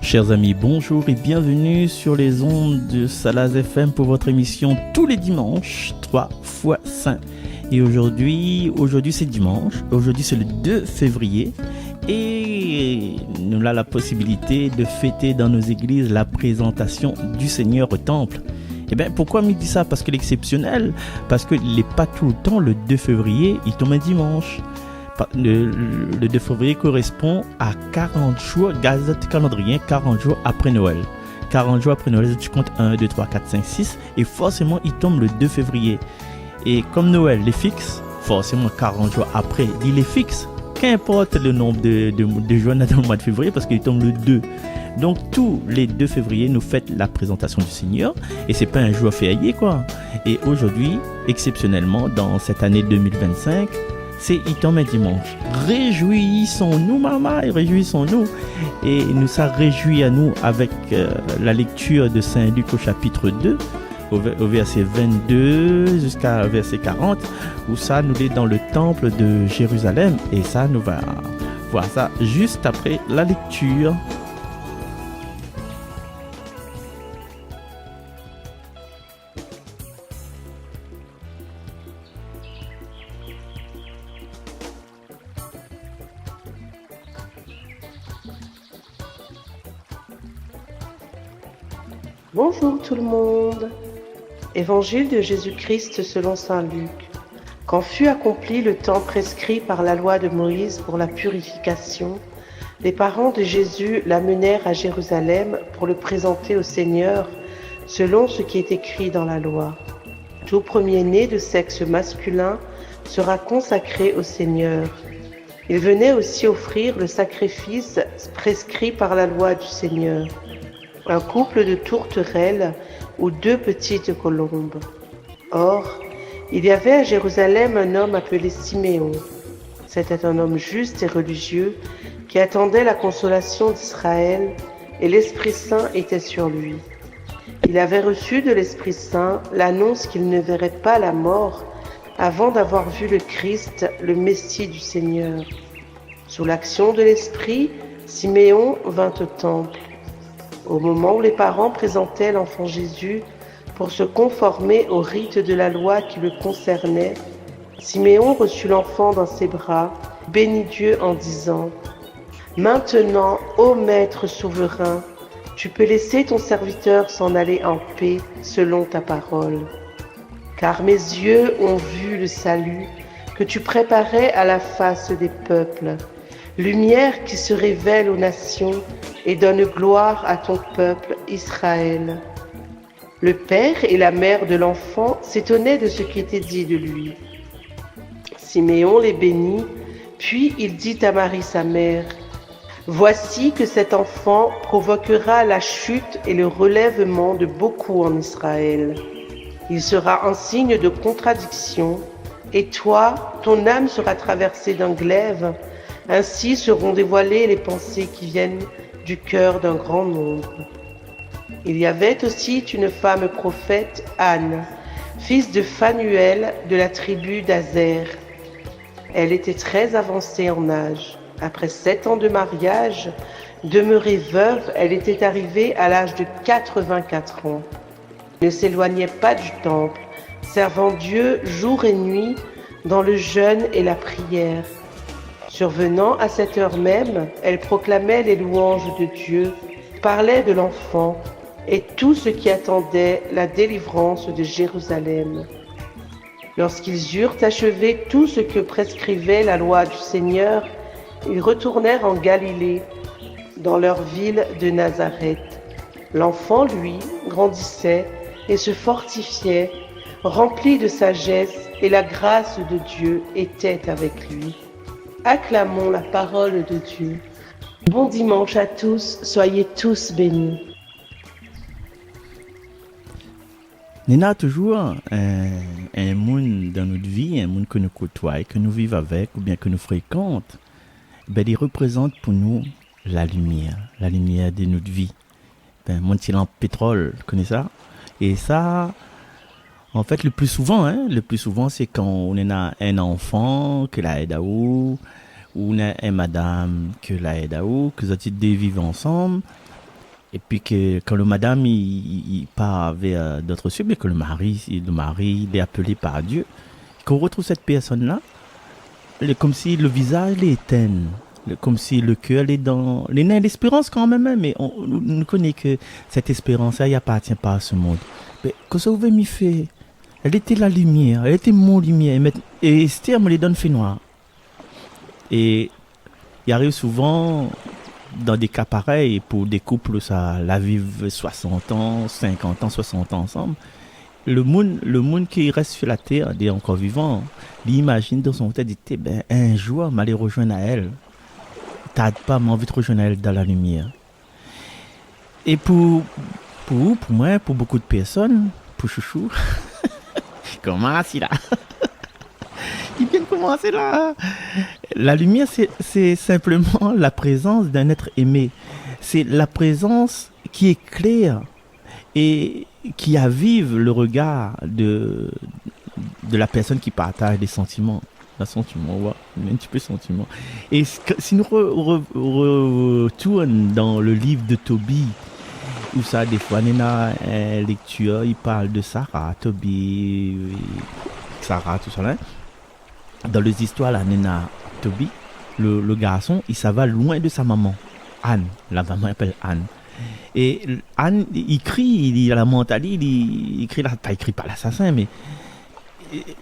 Chers amis, bonjour et bienvenue sur les ondes de Salaz FM pour votre émission tous les dimanches, 3 fois Saint. Et aujourd'hui c'est dimanche, aujourd'hui c'est le 2 février et nous avons la possibilité de fêter dans nos églises la présentation du Seigneur au temple. Et bien pourquoi me dit ça? Parce que l'exceptionnel, parce qu'il n'est pas tout le temps le 2 février, il tombe un dimanche. Le 2 février correspond à 40 jours, gazette calendrier, 40 jours après Noël. 40 jours après Noël, tu comptes 1, 2, 3, 4, 5, 6 et forcément il tombe le 2 février. Et comme Noël est fixe, forcément 40 jours après, il est fixe. Qu'importe le nombre de jours dans le mois de février parce qu'il tombe le 2. Donc tous les 2 février, nous fêtons la présentation du Seigneur et c'est pas un jour férié quoi. Et aujourd'hui, exceptionnellement, dans cette année 2025, il tombe un dimanche. Réjouissons-nous, maman, et réjouissons-nous. Et nous ça réjouit à nous avec la lecture de Saint Luc au chapitre 2, au verset 22 jusqu'à verset 40, où ça nous est dans le temple de Jérusalem. Et ça, nous va voir ça juste après la lecture. Bonjour tout le monde. Évangile de Jésus-Christ selon saint Luc. Quand fut accompli le temps prescrit par la loi de Moïse pour la purification, les parents de Jésus l'amenèrent à Jérusalem pour le présenter au Seigneur selon ce qui est écrit dans la loi. Tout premier-né de sexe masculin sera consacré au Seigneur. Il venait aussi offrir le sacrifice prescrit par la loi du Seigneur. Un couple de tourterelles ou 2 petites colombes. Or, il y avait à Jérusalem un homme appelé Siméon. C'était un homme juste et religieux qui attendait la consolation d'Israël et l'Esprit Saint était sur lui. Il avait reçu de l'Esprit Saint l'annonce qu'il ne verrait pas la mort avant d'avoir vu le Christ, le Messie du Seigneur. Sous l'action de l'Esprit, Siméon vint au temple. Au moment où les parents présentaient l'enfant Jésus pour se conformer au rite de la loi qui le concernait, Siméon reçut l'enfant dans ses bras, bénit Dieu en disant « Maintenant, ô Maître souverain, tu peux laisser ton serviteur s'en aller en paix selon ta parole. Car mes yeux ont vu le salut que tu préparais à la face des peuples, lumière qui se révèle aux nations et donne gloire à ton peuple Israël. » Le père et la mère de l'enfant s'étonnaient de ce qui était dit de lui. Siméon les bénit, puis il dit à Marie sa mère, « Voici que cet enfant provoquera la chute et le relèvement de beaucoup en Israël. Il sera un signe de contradiction, et toi, ton âme sera traversée d'un glaive, ainsi seront dévoilées les pensées qui viennent du cœur d'un grand nombre. » Il y avait aussi une femme prophète, Anne, fils de Phanuel de la tribu d'Azer. Elle était très avancée en âge. Après 7 ans de mariage, demeurée veuve, elle était arrivée à l'âge de 84 ans. Elle ne s'éloignait pas du temple, servant Dieu jour et nuit dans le jeûne et la prière. Survenant à cette heure même, elle proclamait les louanges de Dieu, parlait de l'enfant et tout ce qui attendait la délivrance de Jérusalem. Lorsqu'ils eurent achevé tout ce que prescrivait la loi du Seigneur, ils retournèrent en Galilée, dans leur ville de Nazareth. L'enfant, lui, grandissait et se fortifiait, rempli de sagesse, et la grâce de Dieu était avec lui. Acclamons la parole de Dieu. Bon dimanche à tous, soyez tous bénis. Nina, toujours un monde dans notre vie, un monde que nous côtoyons, que nous vivons avec ou bien que nous fréquentons, ben, il représente pour nous la lumière de notre vie. Ben, mon petit lampe pétrole, connais ça? Et ça, en fait, le plus souvent, c'est quand on a un enfant que la aide à ou on a une madame que la aide à que ça vivent ensemble. Et puis que quand le madame il part vers d'autres cieux, mais que le mari il est appelé par Dieu, qu'on retrouve cette personne-là, comme si le visage est éteint, comme si le cœur est dans l'espérance quand même, hein, mais on connaît que cette espérance-là, il appartient pas à ce monde. Mais que ça vous m'y fait, elle était la lumière, elle était mon lumière, et Esther me les donne fait noir. Et il arrive souvent dans des cas pareils, pour des couples, ça la vivent 60 ans, 50 ans, 60 ans ensemble. Le monde qui reste sur la terre, des encore vivants, il imagine dans son tête, dit, ben, un jour, m'aller rejoindre à elle. T'as pas envie de rejoindre elle dans la lumière. Et pour moi, pour beaucoup de personnes, pour Chouchou, comment c'est là? Il vient de commencer là. La lumière, c'est simplement la présence d'un être aimé. C'est la présence qui éclaire et qui avive le regard de la personne qui partage des sentiments. Un sentiment, ouais, un petit peu sentiment. Et si nous retournons dans le livre de Tobie, où ça, des fois, on a une lecture, il parle de Sarah, Tobie, Sarah, tout ça là. Dans les histoires, là, Nena, Tobie, le garçon, il s'en va loin de sa maman, Anne. La maman appelle Anne. Et Anne, il crie, il lamente Ali, il crie, pas écrit par l'assassin, mais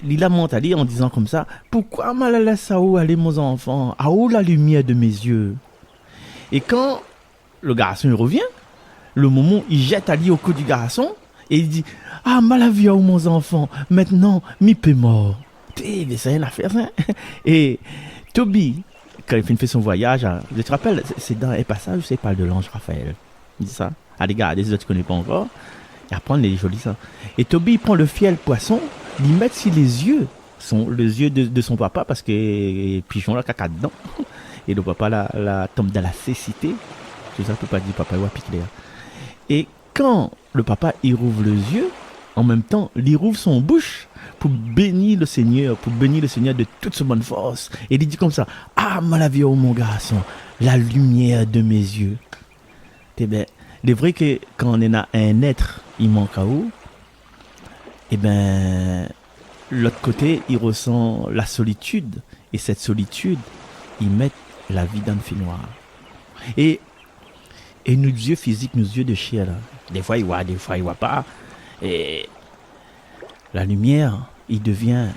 il lamente Ali en disant comme ça, pourquoi mal laisse à où aller mes enfants, à où la lumière de mes yeux. Et quand le garçon il revient, le moment il jette Ali au cou du garçon et il dit, ah mal à vie à où mes enfants, maintenant mi peut mort. Mais c'est rien à faire ça. Et Tobie, quand il fait son voyage, je te rappelle, c'est dans un passage où il parle de l'ange Raphaël. Il dit ça. Allez, regarde, si tu ne connais pas encore, et apprendre les jolis ça. Et Tobie il prend le fiel poisson, il met sur les yeux, les yeux de son papa, parce que pigeon là, caca dedans. Et le papa la tombe dans la cécité. C'est ça que papa dit, papa, il va piquer. Et quand le papa il rouvre les yeux, en même temps, il rouvre son bouche pour bénir le Seigneur de toute sa bonne force. Et il dit comme ça, ah, malavio mon garçon, la lumière de mes yeux. Eh bien, il est vrai que quand on a un être, il manque à où, eh bien, l'autre côté, il ressent la solitude. Et cette solitude, il met la vie dans le fil noir. Et nos yeux physiques, nos yeux de chien, là, des fois il voit, des fois il voit pas. Et la lumière, il devient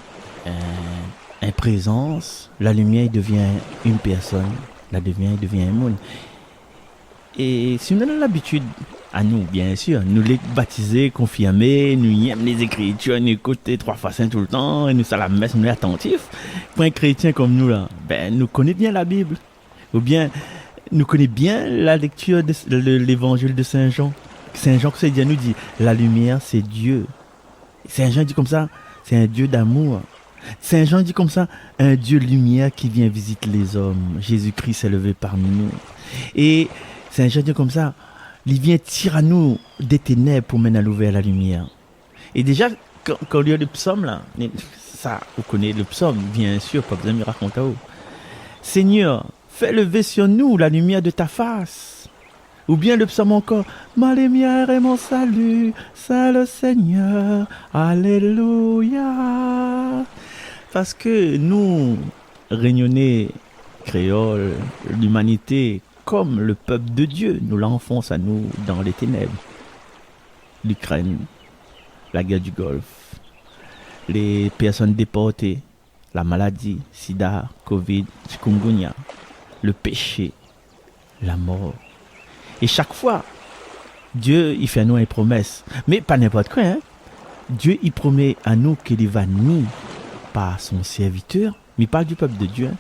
une présence. La lumière, il devient une personne. La lumière, il devient un monde. Et si on a l'habitude, à nous, bien sûr, nous les baptiser, confirmer, nous aimons les Écritures, nous écouter 3 fois saint tout le temps, et nous sommes à la messe, nous sommes attentifs. Pour un chrétien comme nous, là, ben, nous connaissons bien la Bible. Ou bien, nous connaissons bien la lecture de l'évangile de Saint Jean. Saint Jean, c'est Dieu nous dit, la lumière, c'est Dieu. Saint Jean dit comme ça, c'est un Dieu d'amour. Saint Jean dit comme ça, un Dieu lumière qui vient visiter les hommes. Jésus-Christ s'est levé parmi nous. Et Saint Jean dit comme ça, il vient tirer à nous des ténèbres pour mener à l'ouvert la lumière. Et déjà, quand on lit le psaume, là, ça, vous connaissez le psaume, bien sûr, pas besoin de me raconter. Seigneur, fais lever sur nous la lumière de ta face. Ou bien le psaume encore, ma lumière et mon salut, c'est le Seigneur, alléluia. Parce que nous, réunionnais créoles, l'humanité, comme le peuple de Dieu, nous l'enfonce à nous dans les ténèbres. L'Ukraine, la guerre du Golfe, les personnes déportées, la maladie, sida, Covid, chikungunya, le péché, la mort. Et chaque fois, Dieu, il fait à nous une promesse. Mais pas n'importe quoi, hein. Dieu, il promet à nous qu'il va ni par son serviteur, mais par du peuple de Dieu, hein,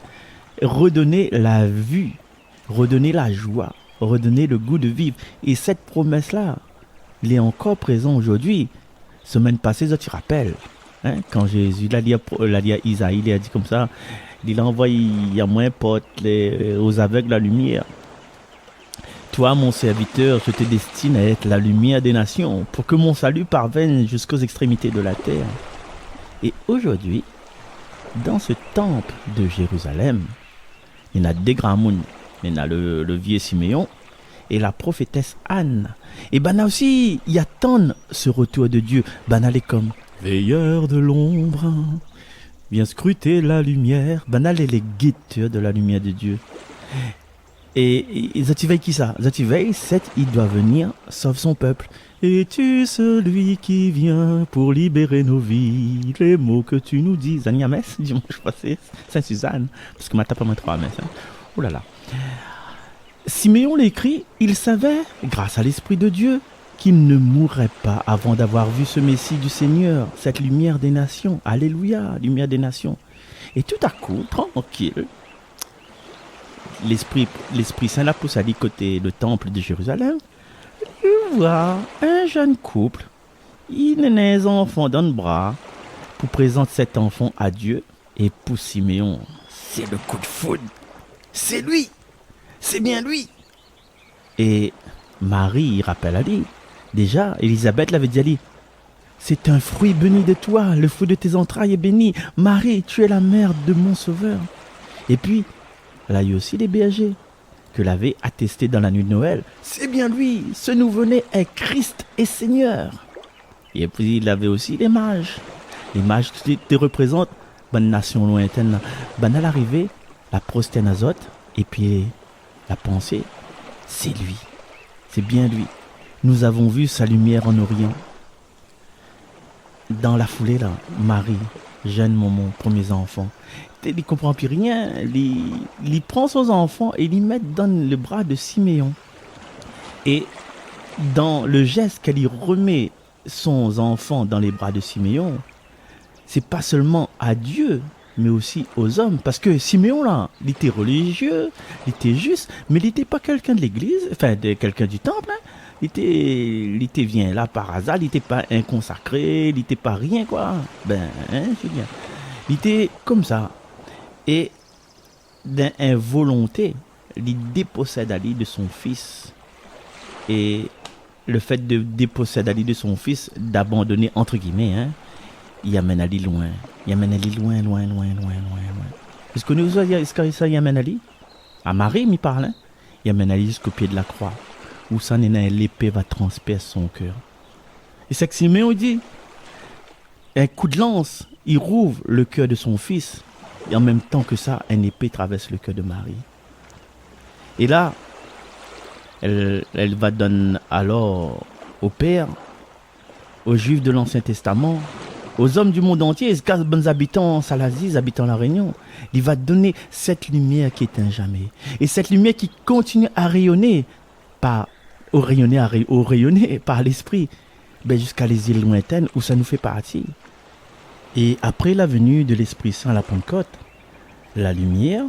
redonner la vue, redonner la joie, redonner le goût de vivre. Et cette promesse-là, elle est encore présente aujourd'hui. Semaine passée, tu te rappelles, hein, quand Jésus l'a dit à Isaïe, il a dit comme ça, il a envoyé à moins porte aux aveugles la lumière. Toi, mon serviteur, je te destine à être la lumière des nations, pour que mon salut parvienne jusqu'aux extrémités de la terre. Et aujourd'hui, dans ce temple de Jérusalem, il y a des grands mouns. Il y a le vieux Siméon, et la prophétesse Anne. Et Bana aussi, il attend ce retour de Dieu. Bana est comme veilleur de l'ombre, viens scruter la lumière. Bana est les guetteurs de la lumière de Dieu. Et Zativeille qui ça? Zativeille, il doit venir, sauve son peuple. Es-tu celui qui vient pour libérer nos vies? Les mots que tu nous dis. Zaniames, dimanche passé, Saint-Suzanne. Parce que ma tape à ma 3 messe. Oh là là. Siméon l'écrit, il savait, grâce à l'Esprit de Dieu, qu'il ne mourrait pas avant d'avoir vu ce Messie du Seigneur, cette lumière des nations. Alléluia, lumière des nations. Et tout à coup, tranquille, l'Esprit Saint l'a poussé à aller côté le temple de Jérusalem. Il voit un jeune couple, il a un enfant dans le bras, pour présenter cet enfant à Dieu. Et pour Siméon, c'est le coup de foudre. C'est lui, c'est bien lui. Et Marie, il rappelle à lui. Déjà, Élisabeth l'avait dit à lui. C'est un fruit béni de toi, le fruit de tes entrailles est béni. Marie, tu es la mère de mon sauveur. Et puis, là, il y a aussi les bergers que l'avait attesté dans la nuit de Noël. C'est bien lui, ce nouveau-né est Christ et Seigneur. Et puis, il avait aussi les mages. Les mages te représentent bonne nation lointaine. Ben à l'arrivée, la prosternazote et puis la pensée, c'est lui. C'est bien lui. Nous avons vu sa lumière en Orient. Dans la foulée, là, Marie, jeune maman, premiers enfants, il ne comprend plus rien. Il prend son enfant et il met dans le bras de Siméon. Et dans le geste qu'elle y remet son enfant dans les bras de Siméon, c'est pas seulement à Dieu, mais aussi aux hommes. Parce que Siméon, là, il était religieux, il était juste, mais il n'était pas quelqu'un de l'église, enfin, quelqu'un du temple, hein. Il était vient là par hasard, il n'était pas inconsacré, il n'était pas rien, quoi. Ben, hein, c'est bien. Il était comme ça. Et d'involonté, il dépossède Ali de son fils. Et le fait de déposséder Ali de son fils, d'abandonner, entre guillemets, hein, il amène Ali loin. Il amène Ali loin. Est-ce que nous avons ça, il amène Ali? À Marie, il parle, hein. Il amène Ali jusqu'au pied de la croix, où ça n'est l'épée va transpercer son cœur. Et c'est que Siméon dit, un coup de lance, il rouvre le cœur de son fils, et en même temps que ça, une épée traverse le cœur de Marie. Et là, elle va donner alors au Père, aux Juifs de l'Ancien Testament, aux hommes du monde entier, les bons habitants Salaziz, habitants La Réunion, il va donner cette lumière qui éteint jamais. Et cette lumière qui continue à rayonner par l'esprit, ben jusqu'à les îles lointaines où ça nous fait partie. Et après la venue de l'Esprit Saint à la Pentecôte, la lumière,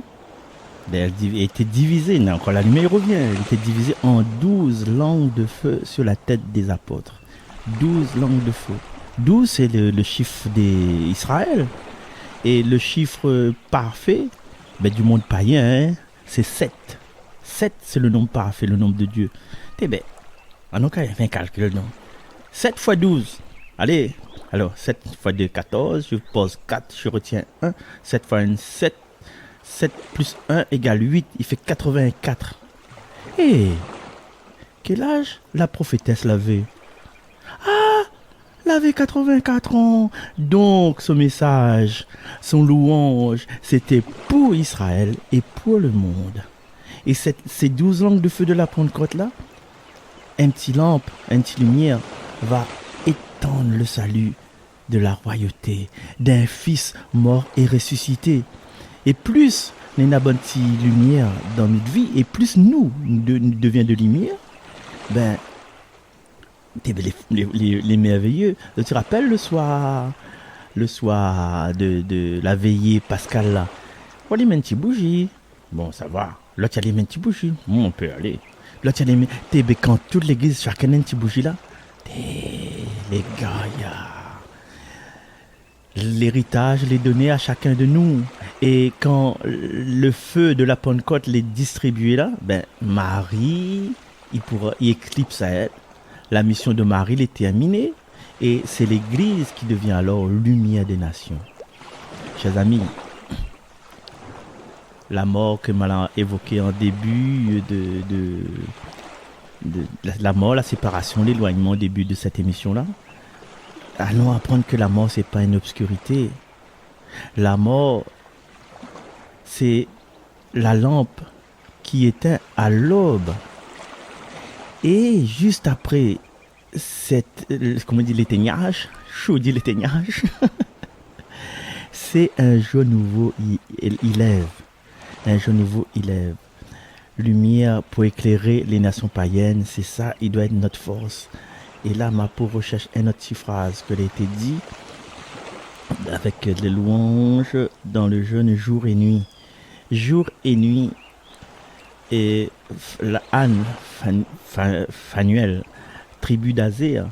elle était divisée, encore la lumière revient, elle était divisée en 12 langues de feu sur la tête des apôtres. 12 langues de feu. 12, c'est le chiffre d'Israël. Et le chiffre parfait ben, du monde païen, hein, c'est 7. 7, c'est le nombre parfait, le nombre de Dieu. Eh bien, en tout cas, il y a un calcul, non? 7 fois 12. Allez, alors 7 fois 2, 14. Je pose 4, je retiens 1. 7 fois 1, 7. 7 plus 1 égale 8. Il fait 84. Et quel âge la prophétesse l'avait? Ah, elle avait 84 ans. Donc, ce message, son louange, c'était pour Israël et pour le monde. Et ces 12 langues de feu de la Pentecôte là, un petit lampe, une petite lumière va étendre le salut de la royauté d'un fils mort et ressuscité. Et plus nous avons une petite lumière dans notre vie, et plus nous devenons de lumière, ben, les merveilleux. Tu te rappelles le soir de la veillée pascale là, on les met une petite bougie. Bon, ça va. Là, tu as les mains de bougie. On peut aller. Là, tu as les mains. Quand toute l'église, chacun a une petite bougie là. Les gars, l'héritage les donné à chacun de nous. Et quand le feu de la Pentecôte les distribué là, ben, Marie, il éclipse à elle. La mission de Marie est terminée. Et c'est l'église qui devient alors lumière des nations. Chers amis, la mort que Malin a évoquée en début la mort, la séparation, l'éloignement au début de cette émission-là. Allons apprendre que la mort, c'est pas une obscurité. La mort, c'est la lampe qui éteint à l'aube. Et juste après comment on dit, l'éteignage, l'éteignage, c'est un jour nouveau, il lève. Un jour nouveau, il lève. Lumière pour éclairer les nations païennes, c'est ça, il doit être notre force. Et là, ma pauvre recherche une autre petite phrase que a été dit avec les louanges dans le jeûne jour et nuit. Jour et nuit. Et la Anne Fanuel, tribu d'Azéa.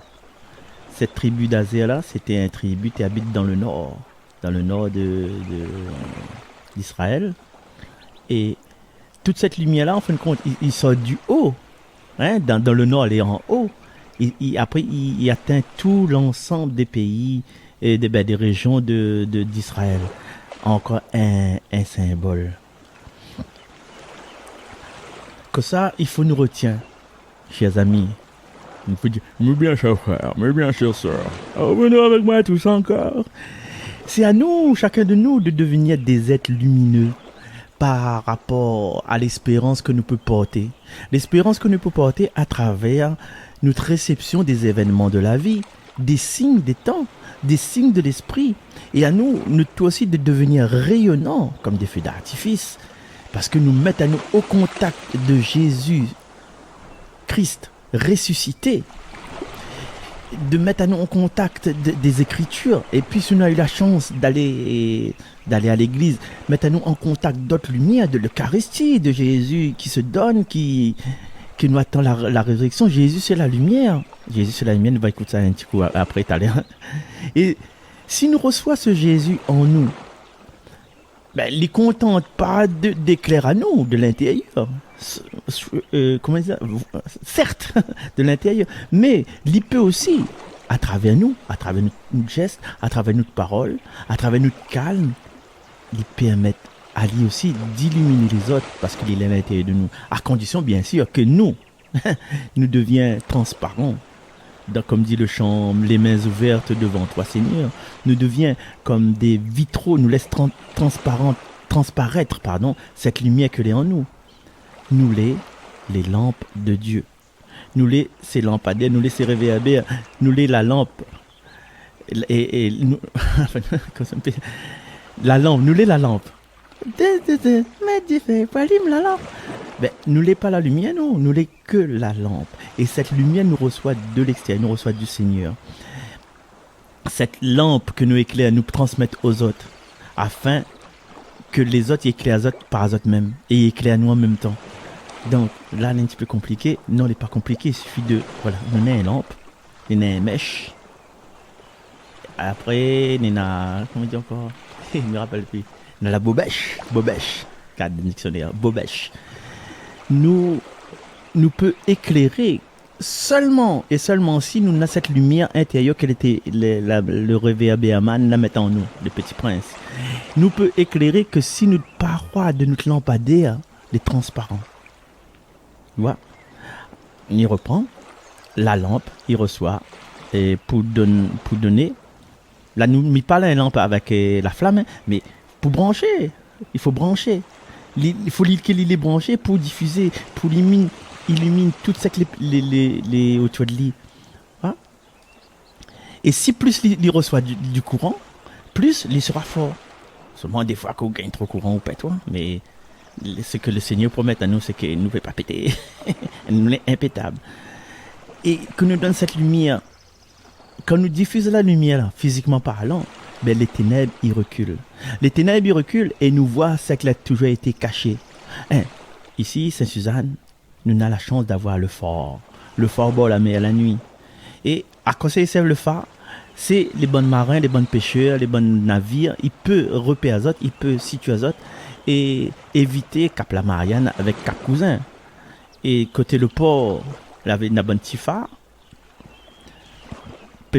Cette tribu d'Azéa-là, c'était un tribu qui habite dans le nord d'Israël. Et toute cette lumière-là, en fin de compte, il sort du haut. Hein, dans le nord, elle est en haut. Après, il atteint tout l'ensemble des pays et des régions d'Israël. Encore un symbole. Que ça, il faut nous retenir, chers amis. Il faut dire, mais bien chers frères, mais bien chères sœurs, venez avec moi tous encore. C'est à nous, chacun de nous, de devenir des êtres lumineux par rapport à l'espérance que nous peut porter. L'espérance que nous peut porter à travers notre réception des événements de la vie, des signes des temps, des signes de l'esprit. Et à nous, toi aussi, de devenir rayonnants comme des feux d'artifice. Parce que nous mettons à nous au contact de Jésus, Christ ressuscité, de mettre à nous en contact des Écritures. Et puis si on a eu la chance d'aller à l'église, mettre à nous en contact d'autres lumières, de l'Eucharistie, de Jésus qui se donne, qui nous attend la résurrection. Jésus c'est la lumière. Jésus c'est la lumière, nous va écouter ça un petit coup après tout à l'heure. Et si nous recevons ce Jésus en nous, ben, il ne contente pas d'éclair à nous, de l'intérieur. Comment dire, certes, de l'intérieur, mais il peut aussi, à travers nous, à travers notre geste, à travers notre parole, à travers notre calme, il permet à lui aussi d'illuminer les autres parce qu'il est à l'intérieur de nous, à condition bien sûr que nous devions transparents. Comme dit le chant, les mains ouvertes devant toi Seigneur, nous devions comme des vitraux, nous laisse transparaître cette lumière que l'est en nous. Nous les lampes de Dieu. Nous ces lampadaires, nous ces réverbères, nous la lampe. Et nous, la lampe, nous la lampe. Mais Dieu fait pas la lampe. Ben, nous l'est pas la lumière, non, nous l'est que la lampe. Et cette lumière nous reçoit de l'extérieur, nous reçoit du Seigneur. Cette lampe que nous éclaire, nous transmettre aux autres, afin que les autres éclairent les autres par eux mêmes et éclairent nous en même temps. Donc là, c'est un petit peu compliqué. Non, il n'est pas compliqué, il suffit de, voilà, on a une lampe, on a une mèche. Après, on a, comment dire encore, je ne me rappelle plus, on a la bobèche, cadre de dictionnaire, bobèche. Nous peut éclairer seulement et seulement si nous avons cette lumière intérieure qu'elle était le réverbéaman la mettant en nous, le petit prince. Nous peut éclairer que si notre paroi de notre lampadaire est transparent. Voilà. Il reprend la lampe, il reçoit et pour donner. Là, nous ne pas la lampe avec la flamme, mais pour brancher, il faut brancher. Il faut qu'il est branché pour diffuser, pour illumine toutes les autour de lui. Hein? Et si plus il reçoit du courant, plus il sera fort. Seulement des fois qu'on gagne trop courant ou pas toi, mais ce que le Seigneur promet à nous, c'est qu'il ne nous fait pas péter. Nous est impétable. Et que nous donne cette lumière. Quand nous diffusons la lumière, là, physiquement parlant, ben les ténèbres y reculent. Les ténèbres y reculent et nous voient ce qui a toujours été caché. Hein? Ici, Saint-Suzanne, nous avons la chance d'avoir le fort. Le fort bord la mer la nuit. Et à quoi ça sert le phare? C'est les bons marins, les bons pêcheurs, les bons navires. Il peut repérer les autres, il peut situer les autres et éviter Cap la Marianne avec Cap Cousin. Et côté le port, il y avait une bonne petit phare.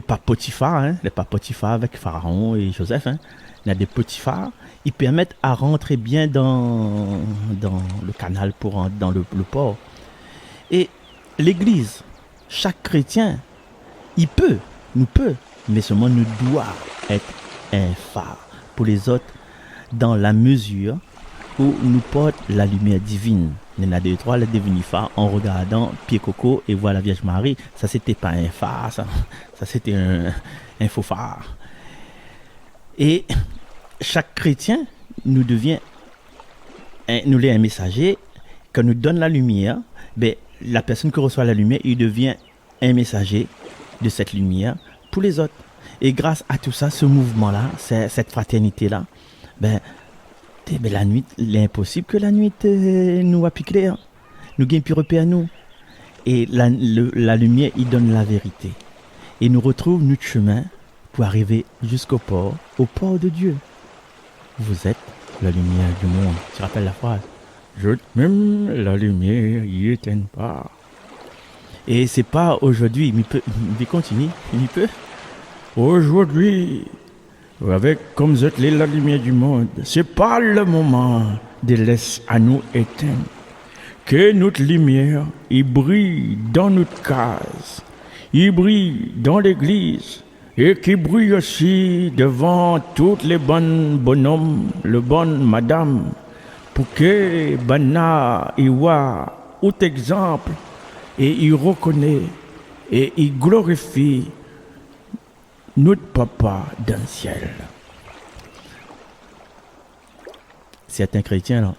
Pas Potiphar, hein, les pas Potiphar avec Pharaon et Joseph, hein. Il y a des petits phares, ils permettent à rentrer bien dans le canal dans le port. Et l'Église, chaque chrétien, nous peut, mais seulement nous doit être un phare pour les autres dans la mesure où nous porte la lumière divine. Il y en a deux, trois, le devenu phare en regardant Pied Coco et voir la Vierge Marie. Ça, c'était pas un phare, ça c'était un faux phare. Et chaque chrétien nous devient nous est un messager. Quand nous donne la lumière, ben, la personne qui reçoit la lumière, il devient un messager de cette lumière pour les autres. Et grâce à tout ça, ce mouvement-là, cette fraternité-là, ben la nuit, il est impossible que la nuit nous a piqué, hein. Nous gagnons plus repère à nous. Et la lumière, il donne la vérité. Et nous retrouve notre chemin pour arriver jusqu'au port de Dieu. Vous êtes la lumière du monde. Tu rappelles la phrase? Je même la lumière, y éteint pas. Et c'est pas aujourd'hui, mais il continue, il peut. Aujourd'hui, avec comme vous êtes la lumière du monde, c'est pas le moment de laisser à nous éteindre. Que notre lumière, il brille dans notre case, il brille dans l'église, et qui brille aussi devant toutes les bonnes bonhommes, les bonnes madames, pour que Bana y voit tout exemple et il reconnaît et il glorifie notre papa dans le ciel. Certains chrétiens, là,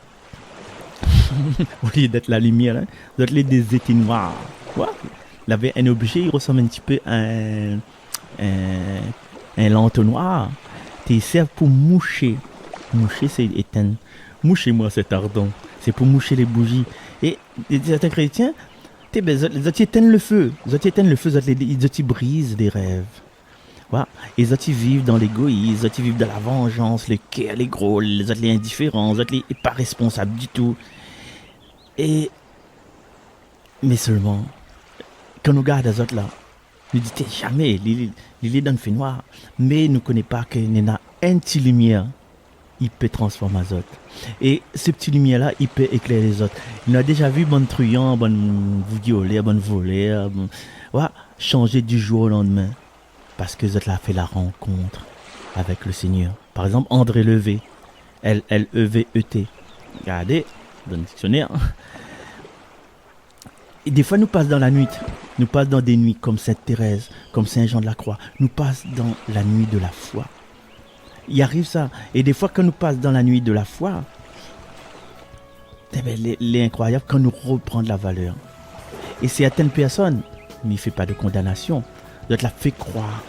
au lieu d'être la lumière, hein, d'être des étés noirs. Quoi? Il avait un objet, il ressemble un petit peu à un l'entonnoir. Il sert pour moucher. Moucher, c'est éteindre. Mouchez-moi cet ardent. C'est pour moucher les bougies. Et certains chrétiens, les autres éteignent le feu. Les autres brisent des rêves. Voilà. Les autres vivent dans l'égoïsme, les autres vivent dans la vengeance, le cœur, les gros, les autres les indifférents, les autres les pas responsables du tout. Mais seulement, quand nous regardons les autres là, nous disons jamais, il est dans le fait noir, mais nous ne connaissons pas qu'il y a un petit lumière, il peut transformer les autres. Et ce petit lumière là, il peut éclairer les autres. On a déjà vu bon truand, bon violer, bon voler, voilà, changer du jour au lendemain. Parce que Zot a fait la rencontre avec le Seigneur. Par exemple, André Levé, L-E-V-E-T. Regardez, dans le dictionnaire. Et des fois, nous passons dans la nuit. Nous passons dans des nuits comme Sainte Thérèse, comme Saint Jean de la Croix. Nous passons dans la nuit de la foi. Il arrive ça. Et des fois, quand nous passons dans la nuit de la foi, les incroyables, quand nous reprenons de la valeur. Et certaines personnes, mais il ne fait pas de condamnation. Vous l'a fait croire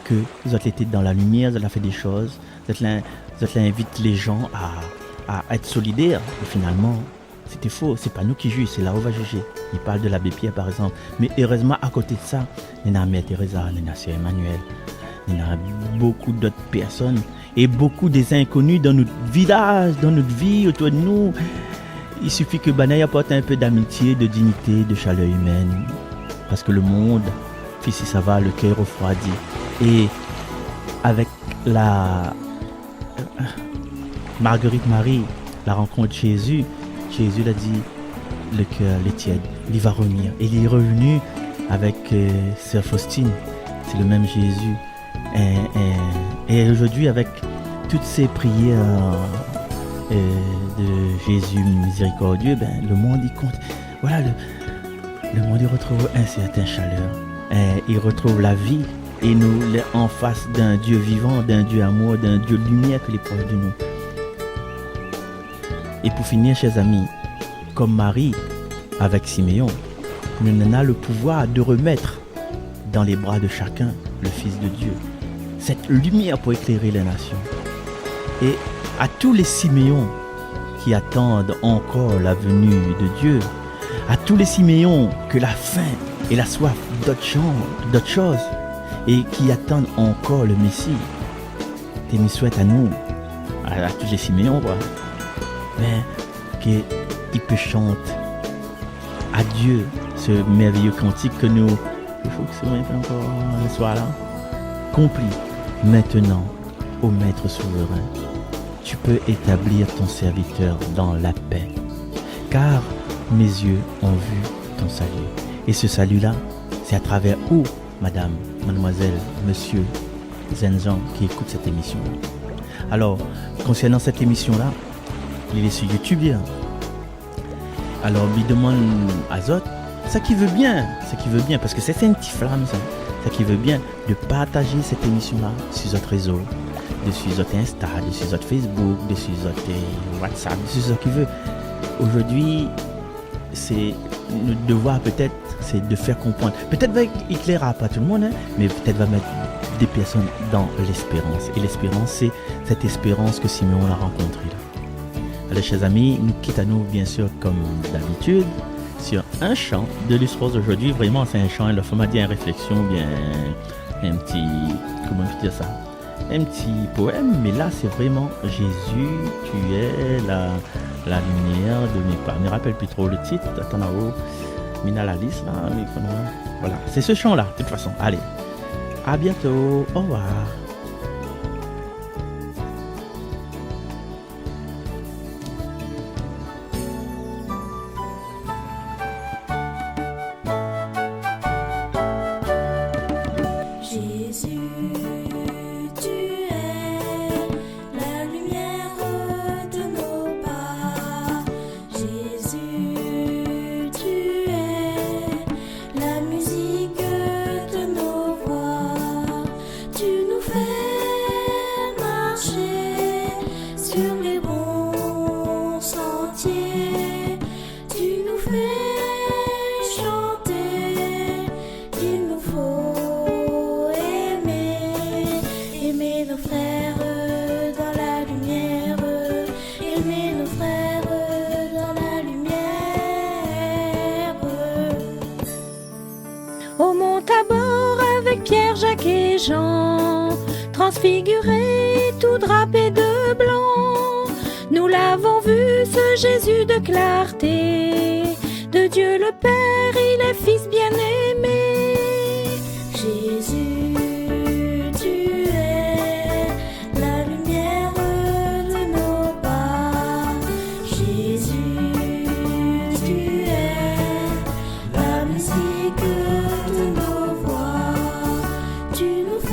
que vous étiez dans la lumière, vous avez fait des choses, vous invite les gens à être solidaires. Et finalement, c'était faux. C'est pas nous qui jugeons, c'est là où on va juger. Il parle de l'abbé Pierre par exemple. Mais heureusement, à côté de ça, il y a Mère Teresa, il y a Sœur Emmanuel, il y a beaucoup d'autres personnes et beaucoup des inconnus dans notre village, dans notre vie, autour de nous. Il suffit que Banaï apporte un peu d'amitié, de dignité, de chaleur humaine. Parce que le monde, si ça va, le cœur refroidi. Et avec la Marguerite Marie, la rencontre de Jésus l'a dit, le cœur, les tièdes, il va revenir. Et il est revenu avec Sœur Faustine, c'est le même Jésus. Et aujourd'hui, avec toutes ces prières de Jésus miséricordieux, le monde y compte. Voilà, le monde y retrouve un certain chaleur. Il retrouve la vie et nous en face d'un Dieu vivant, d'un Dieu amour, d'un Dieu lumière que les proches de nous. Et pour finir, chers amis, comme Marie avec Siméon, nous avons le pouvoir de remettre dans les bras de chacun le Fils de Dieu. Cette lumière pour éclairer les nations. Et à tous les Siméons qui attendent encore la venue de Dieu, à tous les Siméons que la faim et la soif d'autres choses, et qui attendent encore le Messie, et nous souhaite à nous, à tous les Siméons, qu'il peut chanter à Dieu ce merveilleux cantique que nous, il faut que ce soit encore le soir là, compris maintenant ô Maître souverain, tu peux établir ton serviteur dans la paix, car mes yeux ont vu ton salut. Et ce salut-là, c'est à travers où, madame, mademoiselle, monsieur, Zenjan, qui écoute cette émission-là. Alors, concernant cette émission-là, il est sur YouTube. Alors, lui demande Azote, ça qui veut bien, parce que c'est une petite flamme, ça qui veut bien de partager cette émission-là sur votre réseau, dessus votre Insta, dessus votre Facebook, dessus votre WhatsApp, dessus ce qu'il veut. Aujourd'hui, c'est le devoir peut-être, c'est de faire comprendre. Peut-être va éclairer pas tout le monde, mais peut-être va mettre des personnes dans l'espérance. Et l'espérance, c'est cette espérance que Simeon a rencontrée là. Alors, chers amis, nous quittons nous bien sûr comme d'habitude sur un chant de Lustros aujourd'hui. Vraiment, c'est un chant. Le format dit une réflexion, bien un petit, comment je peux dire ça, un petit poème. Mais là, c'est vraiment Jésus, tu es la lumière de mes pas. Je ne me rappelle plus trop le titre. Attends là-haut, Mina la liste là. Mais voilà, c'est ce chant là. De toute façon, allez, à bientôt. Au revoir. Transfiguré, tout drapé de blanc, nous l'avons vu, ce Jésus de clarté, de Dieu le Père, il est Fils bien-aimé. Jésus, tu es la lumière de nos pas. Jésus, tu es la musique de nos voix. Tu nous fais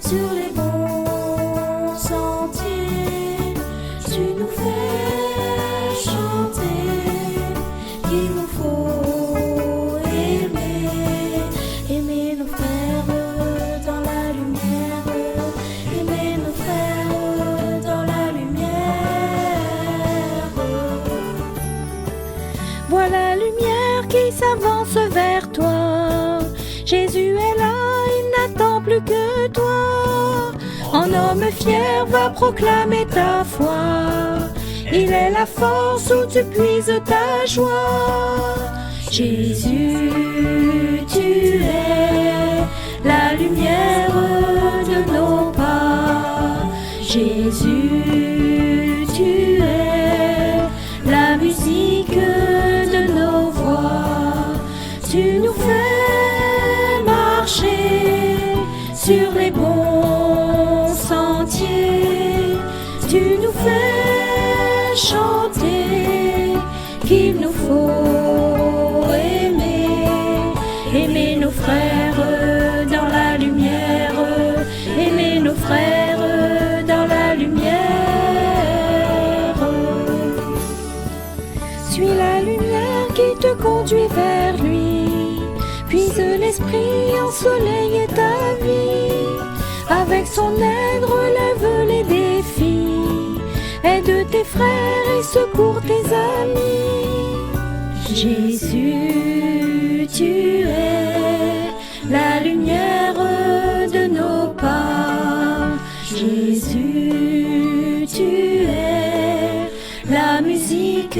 sur les bons sentiers, tu nous fais chanter qu'il nous faut aimer nos frères dans la lumière, aimer nos frères dans la lumière. Vois la lumière qui s'avance vers toi, Jésus est là, il n'attend plus que toi. En homme fier va proclamer ta foi, il est la force où tu puises ta joie. Jésus, tu es la lumière de nos pas. Jésus, tu es la musique de nos voix. Tu nous fais marcher sur les bons sentiers, tu nous fais chanter qu'il nous faut aimer nos frères dans la lumière, aimer nos frères dans la lumière. Suis la lumière qui te conduit vers lui, puise l'esprit, ensoleille ta vie. Avec son aide, relève les défis, aide tes frères et secours tes amis. Jésus, tu es la lumière de nos pas. Jésus, tu es la musique